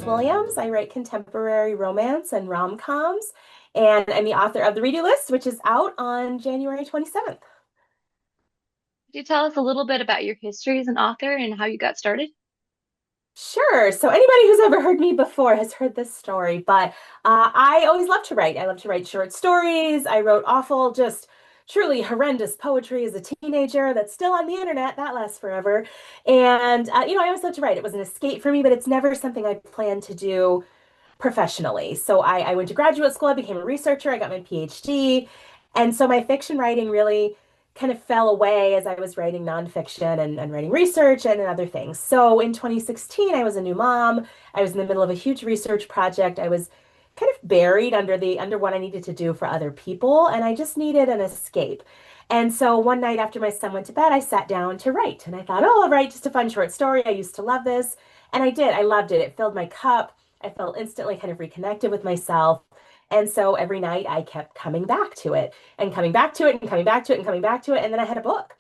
Williams. I write contemporary romance and rom-coms, and I'm the author of The Redo List, which is out on January 27th. Could you tell us a little bit about your history as an author and how you got started? Sure. So anybody who's ever heard me before has heard this story, but I always love to write. I love to write short stories. I wrote awful, just truly horrendous poetry as a teenager that's still on the internet. That lasts forever. And, I always loved to write. It was an escape for me, but it's never something I planned to do professionally. So I went to graduate school, I became a researcher, I got my PhD. And so my fiction writing really kind of fell away as I was writing nonfiction and writing research and other things. So in 2016, I was a new mom. I was in the middle of a huge research project. I was kind of buried under what I needed to do for other people, and I just needed an escape. And so one night after my son went to bed, I sat down to write. And I thought, oh, I'll write just a fun short story. I used to love this. And I did. I loved it. It filled my cup. I felt instantly kind of reconnected with myself. And so every night I kept coming back to it and coming back to it and coming back to it and coming back to it. And then I had a book.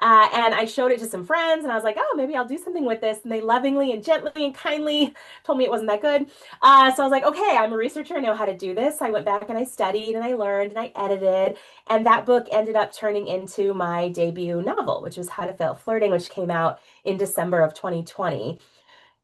And I showed it to some friends and I was like, oh, maybe I'll do something with this. And they lovingly and gently and kindly told me it wasn't that good. So I was like, okay, I'm a researcher. I know how to do this. I went back and I studied and I learned and I edited. And that book ended up turning into my debut novel, which was How to Fail at Flirting, which came out in December of 2020.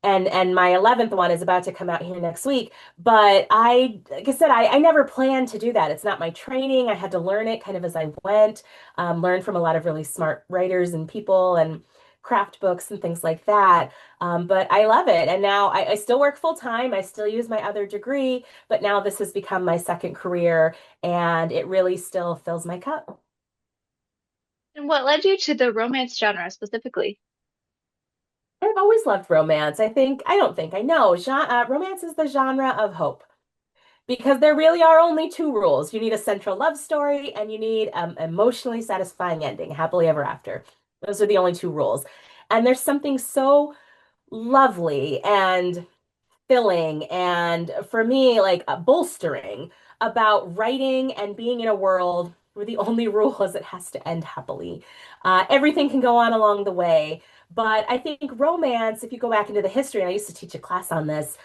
And my 11th one is about to come out here next week. But like I said, I never planned to do that. It's not my training. I had to learn it kind of as I went, learn from a lot of really smart writers and people and craft books and things like that. But I love it. And now I still work full time. I still use my other degree, but now this has become my second career and it really still fills my cup. And what led you to the romance genre specifically? I've always loved romance. I know, romance is the genre of hope. Because there really are only two rules. You need a central love story and you need emotionally satisfying ending, happily ever after. Those are the only two rules. And there's something so lovely and filling and for me, like bolstering about writing and being in a world where the only rule is it has to end happily. Everything can go on along the way. But I think romance, if you go back into the history, and I used to teach a class on this,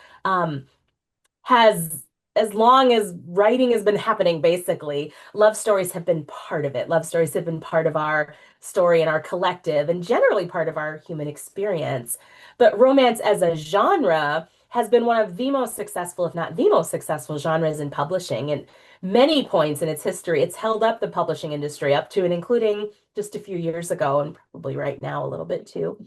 has as long as writing has been happening, basically, love stories have been part of it. Love stories have been part of our story and our collective, and generally part of our human experience. But romance as a genre has been one of the most successful, if not the most successful genres in publishing. And many points in its history, it's held up the publishing industry up to and including just a few years ago, and probably right now a little bit too.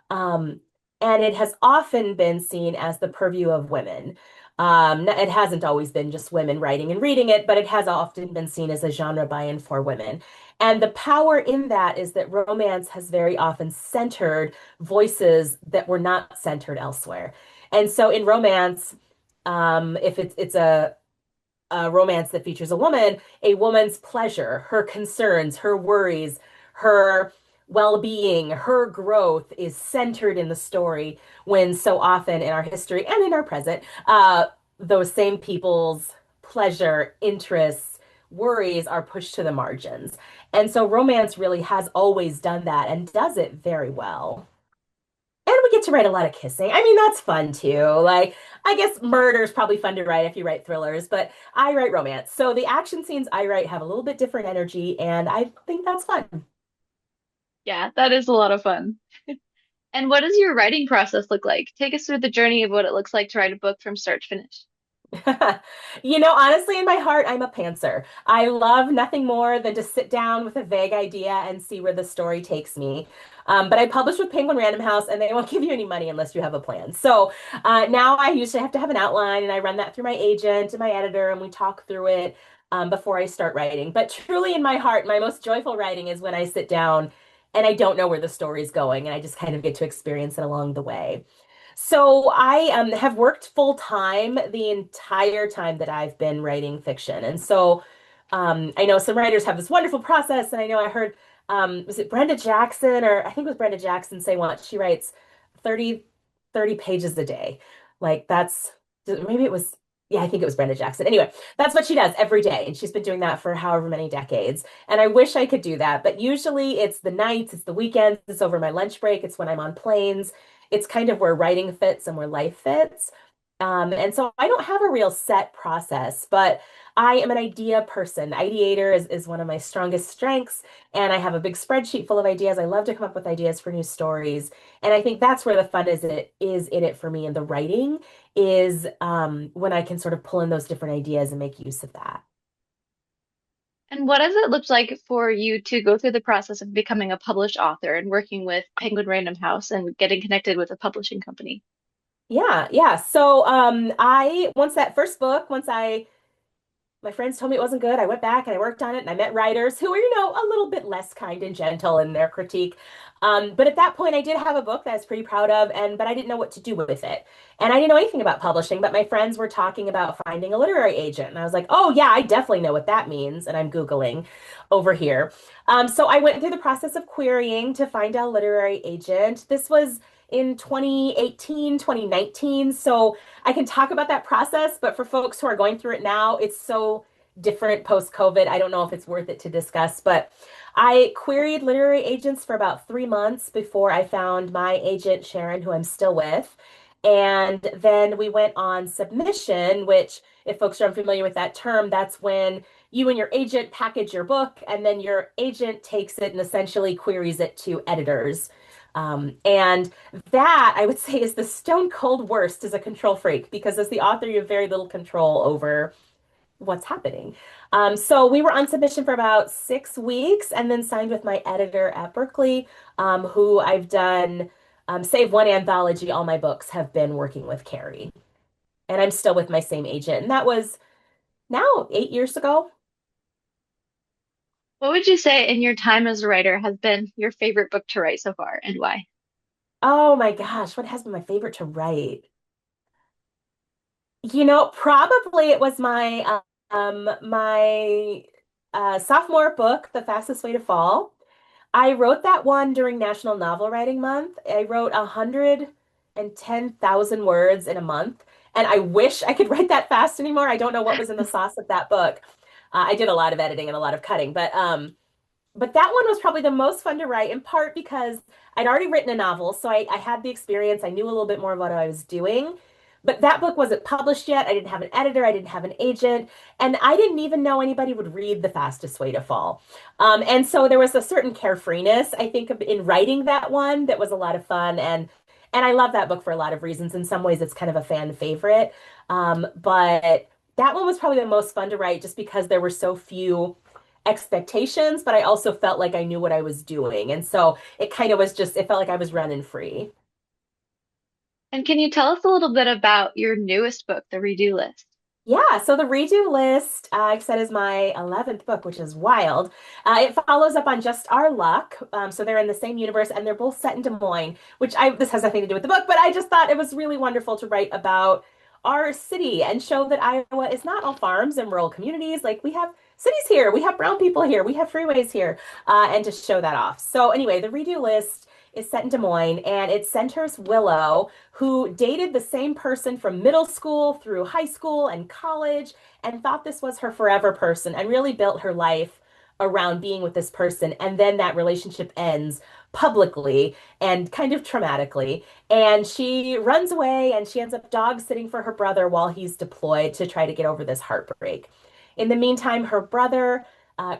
Um, and it has often been seen as the purview of women. It hasn't always been just women writing and reading it, but it has often been seen as a genre by and for women. And the power in that is that romance has very often centered voices that were not centered elsewhere. And so in romance, if it's a romance that features a woman's pleasure, her concerns, her worries, her well-being, her growth is centered in the story when so often in our history and in our present, those same people's pleasure, interests, worries are pushed to the margins. And so romance really has always done that and does it very well. And we get to write a lot of kissing. I mean, that's fun too. Like, I guess murder is probably fun to write if you write thrillers, but I write romance. So the action scenes I write have a little bit different energy, and I think that's fun. Yeah, that is a lot of fun. And what does your writing process look like? Take us through the journey of what it looks like to write a book from start to finish. Honestly, in my heart, I'm a pantser. I love nothing more than to sit down with a vague idea and see where the story takes me. But I publish with Penguin Random House, and they won't give you any money unless you have a plan. So now I usually have to have an outline, and I run that through my agent and my editor, and we talk through it before I start writing. But truly, in my heart, my most joyful writing is when I sit down and I don't know where the story's going, and I just kind of get to experience it along the way. So I have worked full time the entire time that I've been writing fiction. And so I know some writers have this wonderful process. And I know I heard, was it Brenda Jackson or I think it was Brenda Jackson say once she writes 30 30 pages a day. Like that's maybe it was, yeah, I think it was Brenda Jackson. Anyway, that's what she does every day. And she's been doing that for however many decades. And I wish I could do that. But usually it's the nights, it's the weekends, it's over my lunch break, it's when I'm on planes. It's kind of where writing fits and where life fits. And so I don't have a real set process, but I am an idea person. Ideator is one of my strongest strengths, and I have a big spreadsheet full of ideas. I love to come up with ideas for new stories, and I think that's where the fun is in it for me. And the writing is when I can sort of pull in those different ideas and make use of that. And what does it look like for you to go through the process of becoming a published author and working with Penguin Random House and getting connected with a publishing company? Yeah, yeah. So I once that first book, once I my friends told me it wasn't good. I went back and I worked on it and I met writers who were, a little bit less kind and gentle in their critique. But at that point, I did have a book that I was pretty proud of, but I didn't know what to do with it. And I didn't know anything about publishing, but my friends were talking about finding a literary agent. And I was like, oh, yeah, I definitely know what that means. And I'm Googling over here. So I went through the process of querying to find a literary agent. This was in 2018, 2019. So I can talk about that process, but for folks who are going through it now, it's so different post-COVID. I don't know if it's worth it to discuss, but I queried literary agents for about 3 months before I found my agent, Sharon, who I'm still with. And then we went on submission, which, if folks are unfamiliar with that term, that's when you and your agent package your book, and then your agent takes it and essentially queries it to editors. And that I would say is the stone cold worst as a control freak because as the author, you have very little control over what's happening. So we were on submission for about 6 weeks and then signed with my editor at Berkeley, who I've done, save one anthology, all my books have been working with Carrie. And I'm still with my same agent. And that was now 8 years ago. What would you say in your time as a writer has been your favorite book to write so far and why? Oh my gosh, what has been my favorite to write? Probably it was my sophomore book, The Fastest Way to Fall. I wrote that one during National Novel Writing Month. I wrote 110,000 words in a month, and I wish I could write that fast anymore. I don't know what was in the sauce of that book. I did a lot of editing and a lot of cutting, but that one was probably the most fun to write, in part because I'd already written a novel, so I had the experience. I knew a little bit more of what I was doing. But that book wasn't published yet. I didn't have an editor. I didn't have an agent. And I didn't even know anybody would read The Fastest Way to Fall. And so there was a certain carefreeness, I think, in writing that one that was a lot of fun. And I love that book for a lot of reasons. In some ways, it's kind of a fan favorite. But that one was probably the most fun to write just because there were so few expectations, but I also felt like I knew what I was doing. And so it kind of was just, it felt like I was running free. And can you tell us a little bit about your newest book, The Redo List? Yeah, so the redo list, I said, is my 11th book, which is wild. It follows up on Just Our Luck. So they're in the same universe and they're both set in Des Moines, this has nothing to do with the book, but I just thought it was really wonderful to write about our city and show that Iowa is not all farms and rural communities. Like we have cities here, we have brown people here, we have freeways here, and to show that off. So anyway, the redo list is set in Des Moines and it centers Willow, who dated the same person from middle school through high school and college and thought this was her forever person and really built her life around being with this person. And then that relationship ends publicly and kind of traumatically. And she runs away and she ends up dog sitting for her brother while he's deployed to try to get over this heartbreak. In the meantime, her brother,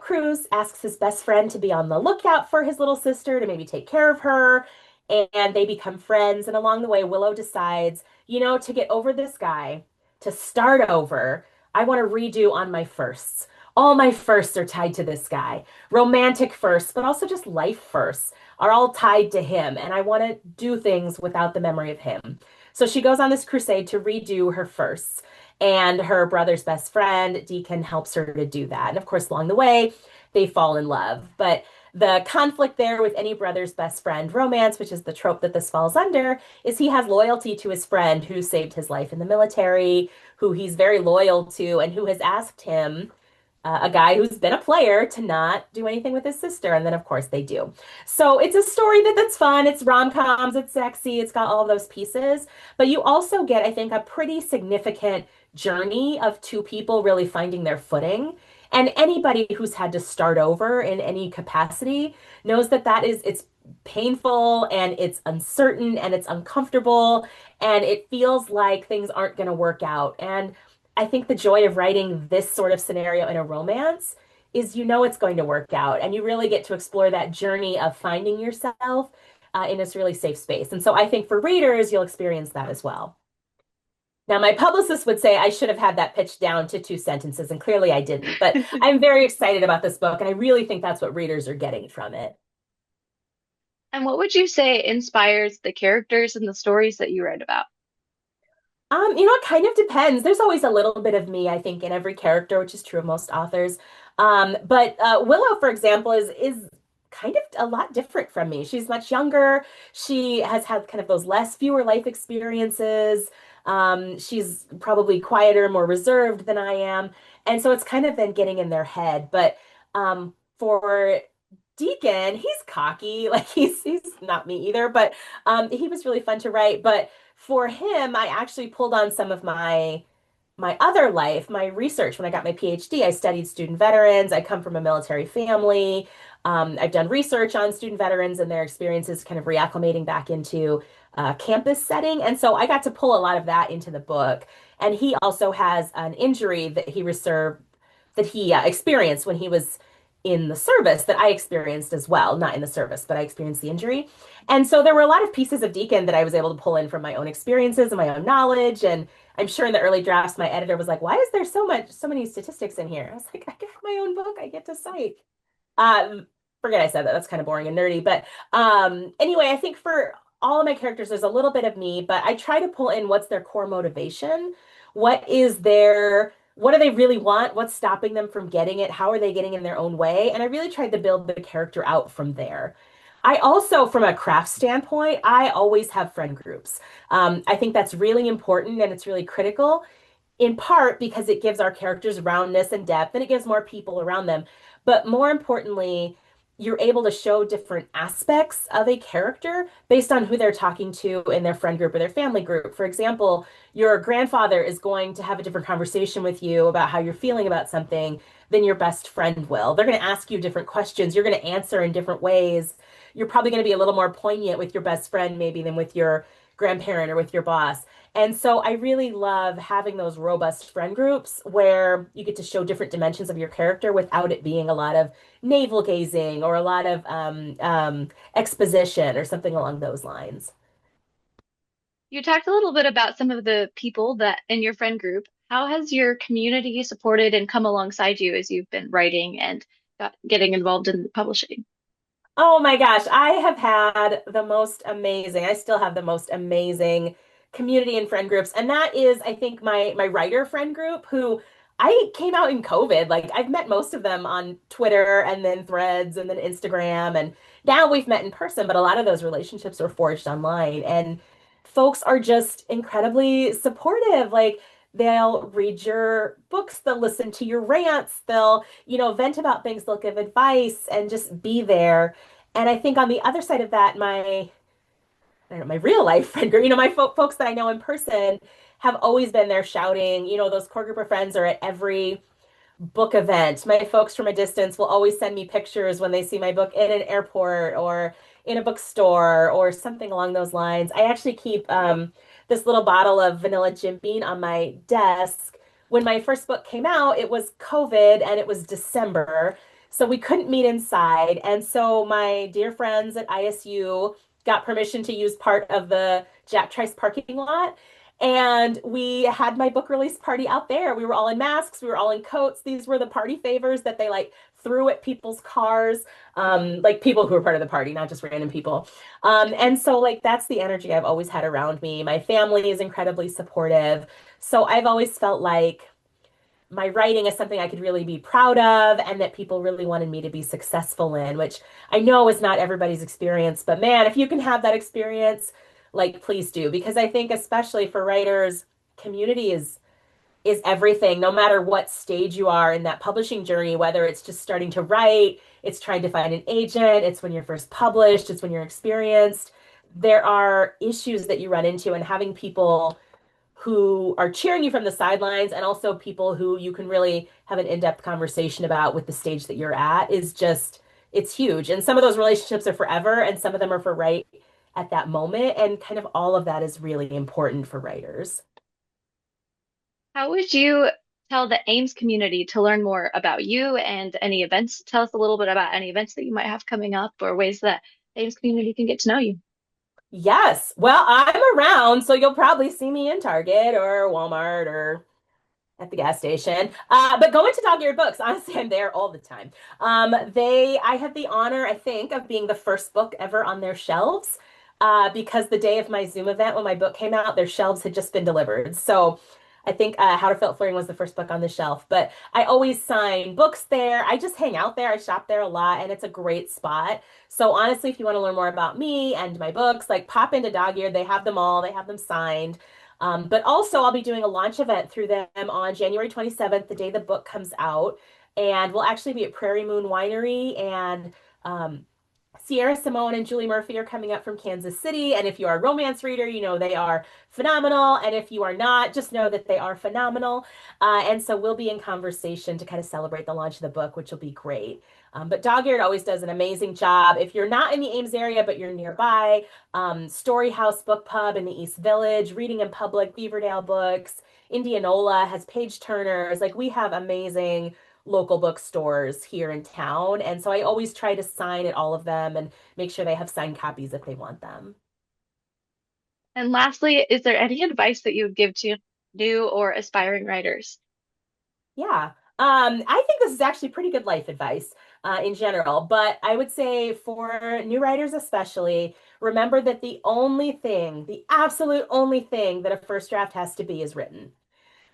Cruz, asks his best friend to be on the lookout for his little sister to maybe take care of her. And they become friends. And along the way, Willow decides, to get over this guy, to start over, I want to redo on my firsts. All my firsts are tied to this guy. Romantic firsts, but also just life firsts are all tied to him. And I want to do things without the memory of him. So she goes on this crusade to redo her firsts. And her brother's best friend, Deacon, helps her to do that. And of course, along the way, they fall in love. But the conflict there with any brother's best friend romance, which is the trope that this falls under, is he has loyalty to his friend who saved his life in the military, who he's very loyal to, and who has asked him, a guy who's been a player, to not do anything with his sister. And then, of course, they do. So it's a story that's fun. It's rom-coms, it's sexy, it's got all those pieces. But you also get, I think, a pretty significant journey of two people really finding their footing And anybody who's had to start over in any capacity knows that it's painful and it's uncertain and it's uncomfortable and it feels like things aren't going to work out. And I think the joy of writing this sort of scenario in a romance is it's going to work out and you really get to explore that journey of finding yourself in this really safe space. And so I think for readers, you'll experience that as well. Now, my publicist would say I should have had that pitched down to two sentences, and clearly I didn't. But I'm very excited about this book, and I really think that's what readers are getting from it. And what would you say inspires the characters and the stories that you write about? It kind of depends. There's always a little bit of me, I think, in every character, which is true of most authors. But Willow, for example, is kind of a lot different from me. She's much younger. She has had kind of those fewer life experiences. She's probably quieter, more reserved than I am, and so it's kind of then getting in their head. But for Deacon, he's cocky. Like he's not me either, but he was really fun to write. But for him, I actually pulled on some of my other life, my research. When I got my PhD, I studied student veterans. I come from a military family. I've done research on student veterans and their experiences, kind of reacclimating back into campus setting. And so I got to pull a lot of that into the book. And he also has an injury that he experienced when he was in the service that I experienced as well. Not in the service, but I experienced the injury. And so there were a lot of pieces of Deacon that I was able to pull in from my own experiences and my own knowledge. And I'm sure in the early drafts, my editor was like, why is there so many statistics in here? I was like, I got my own book, I get to cite. Um, Forget I said that. That's kind of boring and nerdy. But anyway, I think for all of my characters, there's a little bit of me, but I try to pull in what's their core motivation. What do they really want? What's stopping them from getting it? How are they getting in their own way? And I really tried to build the character out from there. I also, from a craft standpoint, I always have friend groups. I think that's really important and it's really critical in part because it gives our characters roundness and depth and it gives more people around them. But more importantly, you're able to show different aspects of a character based on who they're talking to in their friend group or their family group. For example, your grandfather is going to have a different conversation with you about how you're feeling about something than your best friend will. They're going to ask you different questions. You're going to answer in different ways. You're probably going to be a little more poignant with your best friend, maybe, than with your grandparent or with your boss. And so I really love having those robust friend groups where you get to show different dimensions of your character without it being a lot of navel gazing or a lot of exposition or something along those lines. You talked a little bit about some of the people that in your friend group. How has your community supported and come alongside you as you've been writing and getting involved in the publishing? Oh my gosh, I have had the most amazing, I still have the most amazing community and friend groups. And that is, I think, my writer friend group who I came out in COVID. Like I've met most of them on Twitter and then Threads and then Instagram. And now we've met in person, but a lot of those relationships were forged online. And folks are just incredibly supportive. Like they'll read your books, they'll listen to your rants, they'll, vent about things, they'll give advice and just be there. And I think on the other side of that, I don't know, my real life friend group, my folks that I know in person have always been there shouting. Those core group of friends are at every book event. My folks from a distance will always send me pictures when they see my book in an airport or in a bookstore or something along those lines. I actually keep this little bottle of vanilla Jim Beam on my desk. When my first book came out, it was COVID and it was December, so we couldn't meet inside. And so my dear friends at ISU got permission to use part of the Jack Trice parking lot. And we had my book release party out there. We were all in masks, we were all in coats. These were the party favors that they like threw at people's cars, like people who were part of the party, not just random people. And so, like, that's the energy I've always had around me. My family is incredibly supportive. So I've always felt like my writing is something I could really be proud of and that people really wanted me to be successful in, which I know is not everybody's experience. But man, if you can have that experience, like please do, because I think especially for writers, community is everything, no matter what stage you are in that publishing journey, whether it's just starting to write, it's trying to find an agent, it's when you're first published, it's when you're experienced. There are issues that you run into, and having people who are cheering you from the sidelines and also people who you can really have an in-depth conversation about with the stage that you're at is just, it's huge. And some of those relationships are forever, and some of them are for right at that moment. And kind of all of that is really important for writers. How would you tell the Ames community to learn more about you and any events? Tell us a little bit about any events that you might have coming up or ways that the Ames community can get to know you. Yes. Well, I'm around, so you'll probably see me in Target or Walmart or at the gas station. But go into Dog Eared Books. Honestly, I'm there all the time. I had the honor, I think, of being the first book ever on their shelves. Because the day of my Zoom event when my book came out, their shelves had just been delivered. So I think How to Felt Flirting was the first book on the shelf. But I always sign books there. I just hang out there. I shop there a lot, and it's a great spot. So honestly, if you want to learn more about me and my books, like pop into Dog Eared. They have them all. They have them signed. But also, I'll be doing a launch event through them on January 27th, the day the book comes out. And we'll actually be at Prairie Moon Winery. And Sierra Simone and Julie Murphy are coming up from Kansas City. And if you are a romance reader, you know they are phenomenal. And if you are not, just know that they are phenomenal. And so we'll be in conversation to kind of celebrate the launch of the book, which will be great. But Dog Eared always does an amazing job. If you're not in the Ames area, but you're nearby, Story House Book Pub in the East Village, Reading in Public, Beaverdale Books, Indianola has page turners. Like we have amazing local bookstores here in town. And so I always try to sign at all of them and make sure they have signed copies if they want them. And lastly, is there any advice that you would give to new or aspiring writers? Yeah. I think this is actually pretty good life advice in general, but I would say for new writers especially, remember that the only thing, the absolute only thing that a first draft has to be is written.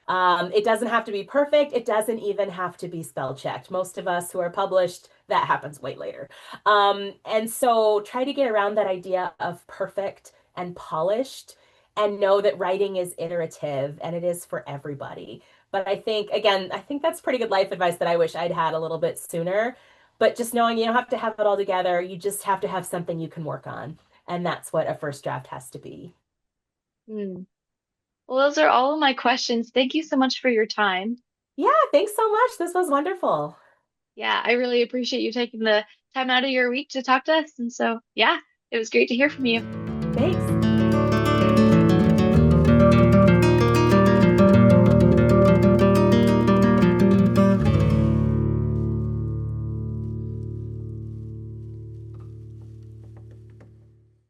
It doesn't have to be perfect. It doesn't even have to be spell checked. Most of us who are published, that happens way later. And so try to get around that idea of perfect and polished and know that writing is iterative and it is for everybody. But I think, again, I think that's pretty good life advice that I wish I'd had a little bit sooner. But just knowing you don't have to have it all together, you just have to have something you can work on. And that's what a first draft has to be. Hmm. Well, those are all of my questions. Thank you so much for your time. Yeah, thanks so much. This was wonderful. Yeah, I really appreciate you taking the time out of your week to talk to us. And so, yeah, it was great to hear from you. Thanks.